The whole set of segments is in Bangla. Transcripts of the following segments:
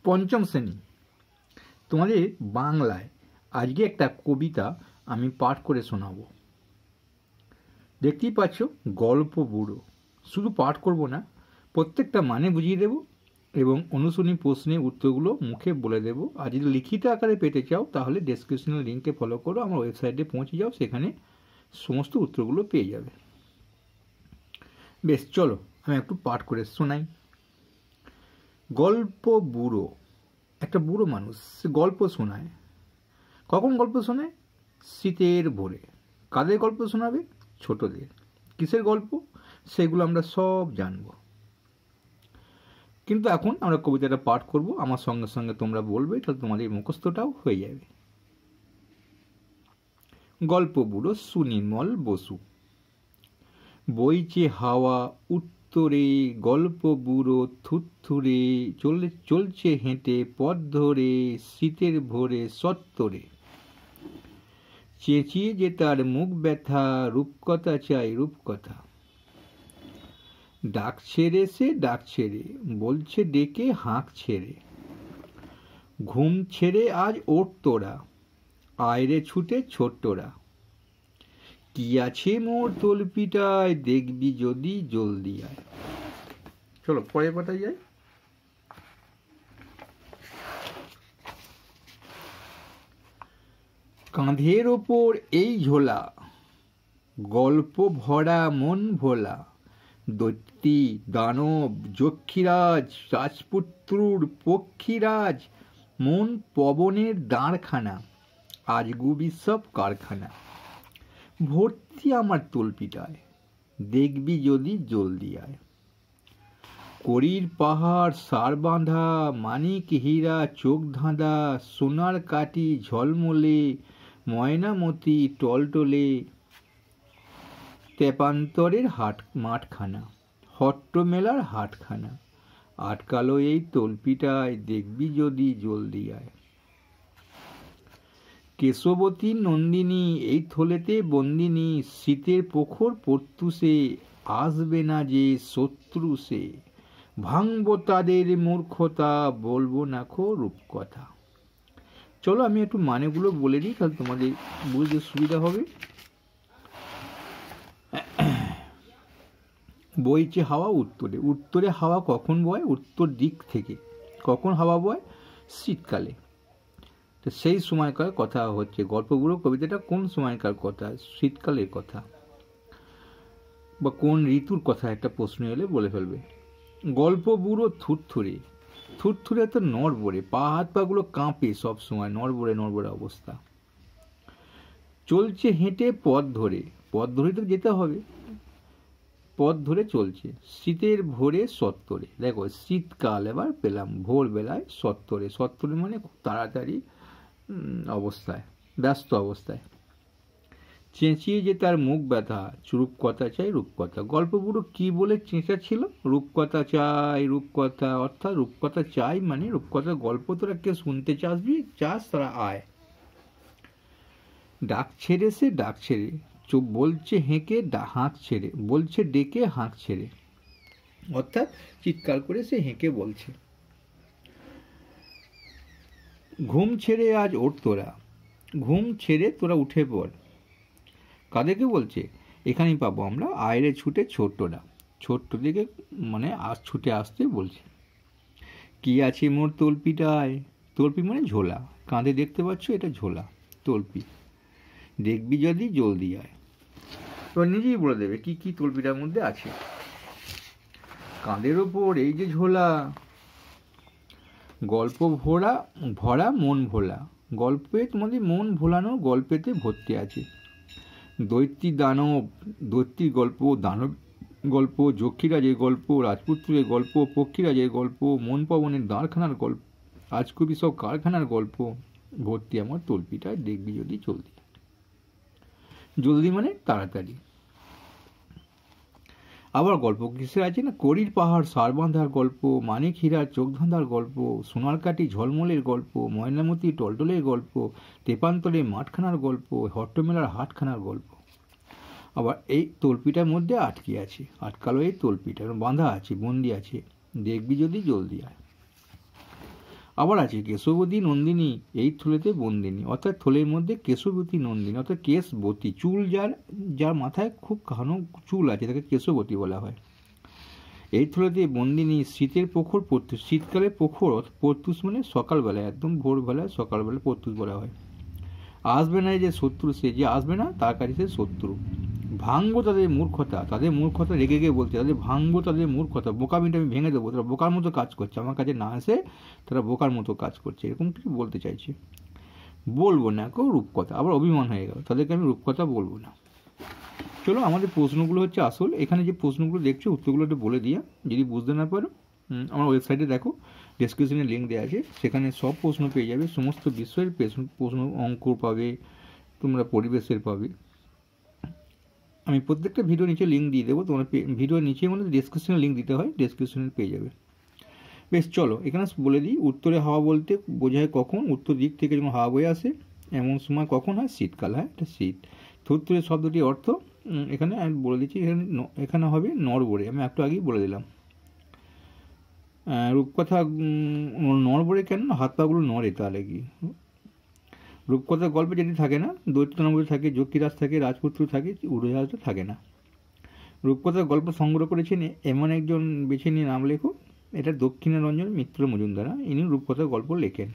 পঞ্চম শ্রেণী, তোমাদের বাংলায় আজকে একটা কবিতা আমি পাঠ করে শোনাবো। দেখতেই পাচ্ছ, গল্প বুড়ো। শুধু পাঠ করব না, প্রত্যেকটা মানে বুঝিয়ে দেব এবং অনুশীলনী প্রশ্নের উত্তরগুলো মুখে বলে দেব। আর যদি লিখিত আকারে পেতে চাও তাহলে ডেসক্রিপশনের লিঙ্কে ফলো করো, আমার ওয়েবসাইটে পৌঁছে যাও, সেখানে সমস্ত উত্তরগুলো পেয়ে যাবে। বেশ, চলো আমি একটু পাঠ করে শোনাই। গল্প বুড়ো। একটা বুড়ো মানুষ, সে গল্প শোনায়। কখন গল্প শোনায়? শীতের ভোরে। কাদের গল্প শোনাবে? ছোটদের। কিসের গল্প? সেগুলো আমরা সব জানব। কিন্তু এখন আমরা কবিতাটা পাঠ করব, আমার সঙ্গে সঙ্গে তোমরা বলবে, তাহলে তোমাদের মুখস্থটাও হয়ে যাবে। গল্প বুড়ো সুনির্মল বসু। বইছে হাওয়া উত্তরে, গল্প বুড়ো থুরথুরে, চলছে হেঁটে পথ ধরে, শীতের ভোরে সত্তরে। চেঁচিয়ে যে তার মুখ ব্যথা, রূপকথা চাই রূপকথা। ডাক ছেড়ে সে ডাক ছেড়ে, বলছে ডেকে হাঁক ছেড়ে। ঘুম ছেড়ে আজ ওঠ তোরা, আয়রে ছুটে ছোট্টরা। কি আছে মোর তলপিটায়, দেখবি যদি জলদি আয়। চলো পরের পাতায় যাই। কাঁধের ওপর এই ঝোলা, গল্প ভরা মন ভোলা। দৈত্যী দানব যক্ষীরাজ, রাজপুত্রুর পক্ষীরাজ, মন পবনের দাঁড়খানা, আজগুবি সব কারখানা। ভর্তি আমার তলপিটায়, দেখবি যদি জলদি আয়। করির পাহাড় সার বাঁধা, মানিক হীরা চোখ ধাঁধা, সোনার কাটি ঝলমলে, ময়নামতি টলটলে। তেপান্তরের মাঠখানা, হট্টমেলার হাটখানা, আটকালো এই তলপিটায়, দেখবি যদি জলদি আয়। কেশবতী নন্দিনী এই থলেতে বন্দিনী, শীতের প্রখর পর্তুষে, আসবে না যে শত্রু সে। ভাঙব তাদের মূর্খতা, বলবো না খো রূপকথা। চলো আমি একটু মানেগুলো বলে দিই, তাহলে তোমাদের বুঝতে সুবিধা হবে। বইছে হাওয়া উত্তরে। উত্তরে হাওয়া কখন বয়? উত্তর দিক থেকে। কখন হাওয়া বয়? শীতকালে। তো সেই সময়কার কথা হচ্ছে। গল্পগুলো কবিতাটা কোন সময়কার কথা? শীতকালের কথা বা কোন ঋতুর কথা একটা প্রশ্ন এলে বলে ফেলবে। গল্প বুড়ো থুরথুরে। থুরথুরে তো নড়বড়ে, পা হাত পাগুলো কাঁপে সব সময়, নড়বড়ে নড়বড়ে অবস্থা। চলছে হেঁটে পথ ধরে। পথ ধরে তো যেতে হবে, পথ ধরে চলছে। শীতের ভোরে সত্তরে। দেখো শীতকাল এবার পেলাম, ভোরবেলায় সত্তরে। সত্তরে মানে খুব তাড়াতাড়ি অবস্থায়, ব্যস্ত অবস্থায়। চেঁচিয়ে যে তার মুখ ব্যথা, রূপকথা চাই রূপকথা। গল্পগুলো কি বলে চেঁচাচ্ছিল? রূপকথা চাই রূপকথা, অর্থাৎ রূপকথা চাই মানে রূপকথা গল্প তোরা কে শুনতে চাস তারা আয়। ডাক ছেড়ে সে ডাক ছেড়ে, বলছে হেঁকে হাঁক ছেড়ে, বলছে ডেকে হাঁক ছেড়ে, অর্থাৎ চিৎকার করে সে হেঁকে বলছে। ঘুম ছেড়ে আজ ওঠ তোরা, ঘুম ছেড়ে তোরা উঠে পড়। কাদেরকে বলছে? এখানেই পাবো আমরা আয়রে ছুটে ছোট্টরা। ছোট্ট দিকে মানে ছুটে আসতে বলছে। কি আছে মোর তলপিটায়? তলপি মানে ঝোলা। কাঁধে দেখতে পাচ্ছ, এটা ঝোলা, তলপি। দেখবি যদি জলদি আয়। এবার নিজেই বলে দেবে কি কি তলপিটার মধ্যে আছে। কাঁধের ওপর এই যে ঝোলা, গল্প ভরা মন ভোলা। গল্পে তোমাদের মন ভোলানো গল্পেতে ভর্তি আছে। দৈত্যী দানব, দৈত্যীর গল্প, দানব গল্প, যক্ষীরাজের গল্প, রাজপুত্রের গল্প, পক্ষীরাজের গল্প, মন পবনের দাঁড়খানার গল্প, আজকবি সব কারখানার গল্প। ভর্তি আমার তলপিটায়, দেখবি যদি জলদি। জলদি মানে তাড়াতাড়ি। আবার গল্প কিসের আছে না? করির পাহাড় সার বাঁধার গল্প, মানিক হীরার চোখ ধাঁধার গল্প, সোনার কাটি ঝলমলের গল্প, ময়নামতি টলটলের গল্প, তেপান্তরে মাঠখানার গল্প, হট্টমেলার হাটখানার গল্প। আবার এই তলপিটার মধ্যে আটকে আছে, আটকালো এই তলপিটা, বাঁধা আছে, বন্দি আছে, দেখবি যদি জলদি আয়। আবার আছে কেশবতী নন্দিনী এই থলেতে বন্দিনী, অর্থাৎ থলের মধ্যে কেশবতী নন্দিনী, অর্থাৎ কেশবতী, চুল যার যার মাথায় খুব ঘন চুল আছে তাকে কেশবতী বলা হয়। এই থলেতে বন্দিনী, শীতের প্রখর প্রত্যুষ, শীতকালে প্রখর প্রত্যুষ মানে সকালবেলায়, একদম ভোরবেলায় সকালবেলায় প্রত্যুষ বলা হয়। আসবে না যে শত্রু, সে যে আসবে না তার কাছে সে শত্রু। ভাঙবো তাদের মূর্খতা, তাদের মূর্খতা রেগে গিয়ে বলছে, তাদের ভাঙবো তাদের মূর্খতা, বোকামিটা আমি ভেঙে দেবো, তারা বোকার মতো কাজ করছে, আমার কাছে না এসে তারা বোকার মতো কাজ করছে, এরকম কিছু বলতে চাইছে। বলবো না কেউ রূপকথা, আবার অভিমান হয়ে গেল, তাদেরকে আমি রূপকথা বলবো না। চলো আমাদের প্রশ্নগুলো হচ্ছে আসল, এখানে যে প্রশ্নগুলো দেখছো উত্তরগুলো একটু বলে দিয়া, যদি বুঝতে না পারো আমার ওয়েবসাইটে দেখো, ডেসক্রিপশনে লিঙ্ক দেওয়া আছে, সেখানে সব প্রশ্ন পেয়ে যাবে, সমস্ত বিষয়ের প্রশ্ন, অঙ্ক পাবে, তোমরা পরিবেশের পাবে। আমি প্রত্যেকটা ভিডিও নিচে লিঙ্ক দিয়ে দেবো, তোমরা ভিডিওর নিচে মানে ডেসক্রিপশনে লিঙ্ক দিতে হয়, ডেসক্রিপশনে পেয়ে যাবে। বেশ, চলো এখানে বলে দিই, উত্তরে হাওয়া বলতে বোঝায় কখন, উত্তর দিক থেকে যখন হাওয়া বয়ে আসে এমন সময় কখন হয়, শীতকাল হয়, এটা শীত। থুরথুরে শব্দটির অর্থ এখানে আমি বলে দিচ্ছি, এখানে হবে নড়বড়ে, আমি একটু আগেই বলে দিলাম। রূপকথা নড়বড়ে কেন, হাত পাগুলো নড়ে, তাহলে কি রূপকথার গল্পে যেটি থাকে না, দৈত্যনগরী থাকে, যক্ষীরাজ থাকে, রাজপুত্র থাকে, উড়োজাহাজটা থাকে না। রূপকথার গল্প সংগ্রহ করেছেন এমন একজন বেছে নিয়ে নাম লেখো, এটা দক্ষিণারঞ্জন মিত্র মজুমদার, ইনি রূপকথার গল্প লেখেন।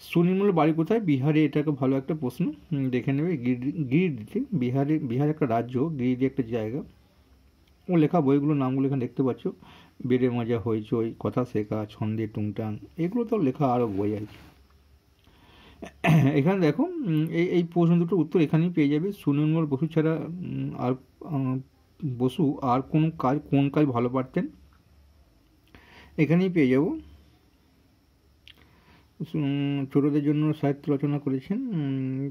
সুনির্মল বাড়ি কোথায়, বিহারে, এটা একটা ভালো একটা প্রশ্ন, দেখে নেবে। গিরিডিতে, বিহার একটা রাজ্য, গিরিডি একটা জায়গা। ও লেখা বইগুলোর নামগুলো এখানে দেখতে পাচ্ছ, বেড়ে মজা, হইচই, কথা শেখা, ছন্দে টুংটাং, এগুলো তো লেখা আরও বই আছে। এখানে দেখো এই প্রশ্ন দুটোর উত্তর এখানেই পেয়ে যাবে। সুনির্মল বসু ছাড়া আর বসু আর কোন কাজ ভালো পারতেন, এখানেই পেয়ে যাব। ছোটদের জন্য সাহিত্য রচনা করেছেন,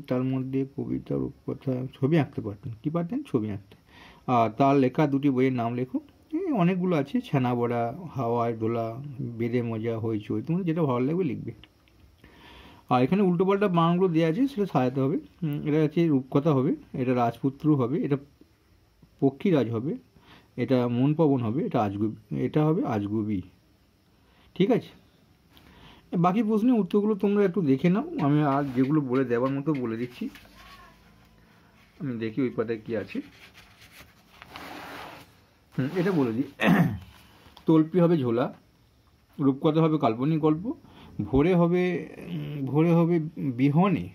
তার মধ্যে কবিতা, রূপকথা, ছবি আঁকতে পারতেন, কি পারতেন, ছবি আঁকতে। আর তার লেখা দুটি বইয়ের নাম লেখো, অনেকগুলো আছে, ছানা বড়া, হাওয়ায় দোলা, বেদে মজা, হইচই, তোমাদের যেটা ভালো লাগবে লিখবে। আর এখানে উল্টোপাল্টা বানানগুলো দেওয়া আছে, সেটা সাজাতে হবে। এটা হচ্ছে রূপকথা হবে, এটা রাজপুত্র হবে, এটা পক্ষীরাজ হবে, এটা মন পবন হবে, এটা হবে আজগুবি। ঠিক আছে, বাকি প্রশ্নের উত্তরগুলো তোমরা একটু দেখে নাও, আমি আর যেগুলো বলে দেওয়ার মতো বলে দিচ্ছি। আমি দেখি ওই পাতায় কি আছে, এটা বলে দিই। তল্পি হবে ঝোলা, রূপকথা হবে কাল্পনিক গল্প, ভোরে হবে বিহনে,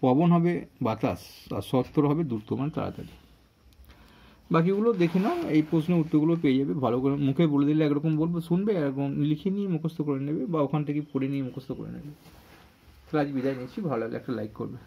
পবন হবে বাতাস, আর সত্তর হবে দ্রুত মানে তাড়াতাড়ি। বাকিগুলো দেখে নাও, এই প্রশ্নের উত্তরগুলো পেয়ে যাবে। ভালো করে মুখে বলে দিলে একরকম বলবো, শুনবে, এরকম লিখে নিয়ে মুখস্থ করে নেবে, বা ওখান থেকে পড়ে নিয়ে মুখস্থ করে নেবে। তো আজ বিদায় নিচ্ছি, ভালো লাগলে একটা লাইক করবে।